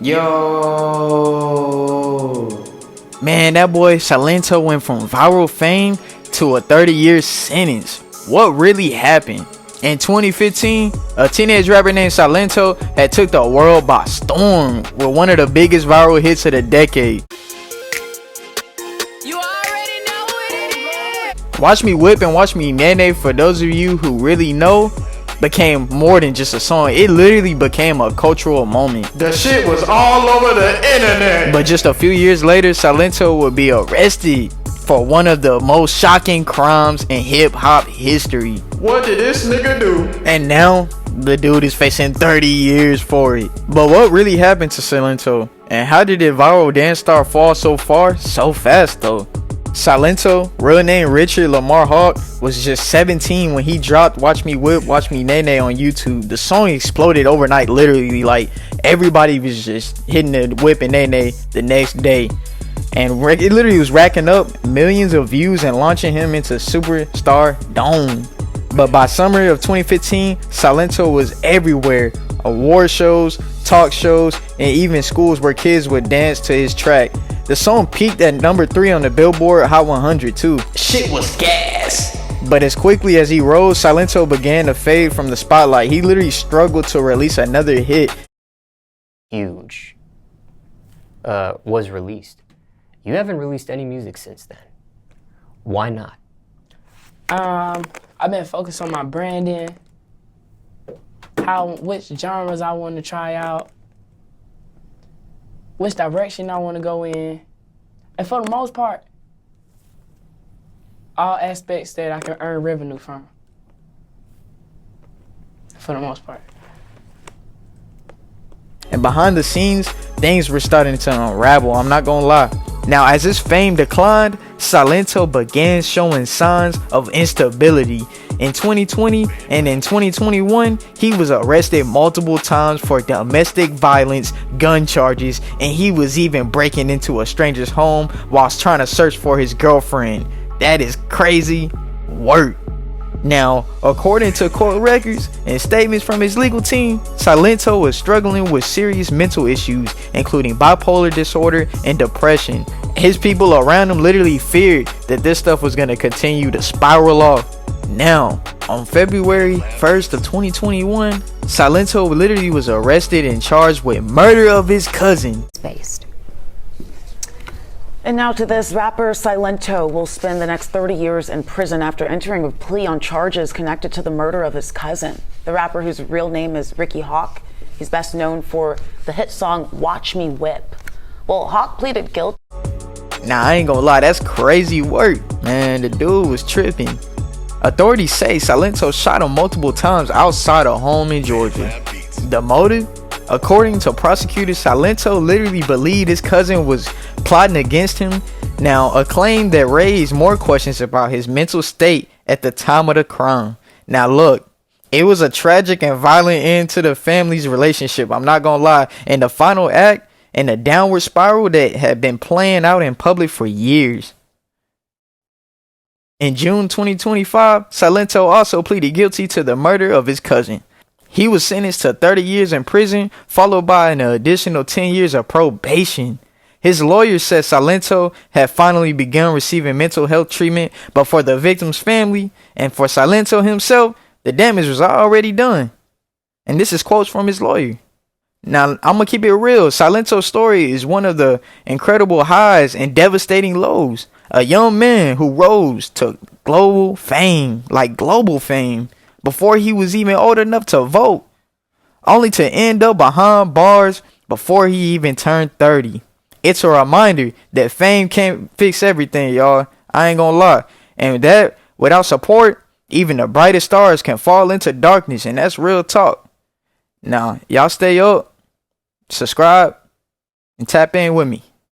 Yo, man, that boy Silento went from viral fame to a 30-year sentence. What really happened? In 2015, a teenage rapper named Silento had took the world by storm with one of the biggest viral hits of the decade. You already know what it is. Watch Me Whip and Watch Me Nene, for those of you who really know, became more than just a song. It literally became a cultural moment. The shit was all over the internet. But just a few years later, Silento would be arrested for one of the most shocking crimes in hip-hop history. What did this nigga do? And now, the dude is facing 30 years for it. But what really happened to Silento? And how did the viral dance star fall so far so fast though? Silento, real name Richard Lamar Hawk, was just 17 when he dropped Watch Me Whip, Watch Me Nene on YouTube. The song exploded overnight, literally. Like, everybody was just hitting the whip and nene the next day. And it literally was racking up millions of views and launching him into superstar dome. But by summer of 2015, Silento was everywhere. Award shows, talk shows, and even schools where kids would dance to his track. The song peaked at number 3 on the Billboard Hot 100 too. Shit was gas. But as quickly as he rose, Silento began to fade from the spotlight. He literally struggled to release another hit. Huge was released. You haven't released any music since then. Why not? I've been focused on my branding, which genres I want to try out, which direction I want to go in, and for the most part, all aspects that I can earn revenue from, for the most part. And behind the scenes, things were starting to unravel, I'm not gonna lie. Now, as his fame declined, Silento began showing signs of instability. In 2020 and in 2021, he was arrested multiple times for domestic violence, gun charges, and he was even breaking into a stranger's home whilst trying to search for his girlfriend. That is crazy work. Now, according to court records and statements from his legal team, Silento was struggling with serious mental issues, including bipolar disorder and depression. His people around him literally feared that this stuff was going to continue to spiral off. Now, on February 1st of 2021, Silento literally was arrested and charged with murder of his cousin. Based. And now to this, rapper Silento will spend the next 30 years in prison after entering a plea on charges connected to the murder of his cousin. The rapper, whose real name is Ricky Hawk, he's best known for the hit song Watch Me Whip. Well, Hawk pleaded guilty. Nah, I ain't gonna lie, that's crazy work, man. The dude was tripping. Authorities say Silento shot him multiple times outside a home in Georgia. The motive? According to prosecutors, Silento literally believed his cousin was plotting against him. Now, a claim that raised more questions about his mental state at the time of the crime. Now look, it was a tragic and violent end to the family's relationship, I'm not gonna lie, and the final act in a downward spiral that had been playing out in public for years. In June 2025, Silento also pleaded guilty to the murder of his cousin. He was sentenced to 30 years in prison, followed by an additional 10 years of probation. His lawyer said Silento had finally begun receiving mental health treatment, but for the victim's family and for Silento himself, the damage was already done. And this is quotes from his lawyer. Now, I'm going to keep it real. Silento's story is one of the incredible highs and devastating lows. A young man who rose to global fame, before he was even old enough to vote, only to end up behind bars before he even turned 30. It's a reminder that fame can't fix everything, y'all. I ain't gonna lie. And that, without support, even the brightest stars can fall into darkness, and that's real talk. Now, y'all stay up, subscribe, and tap in with me.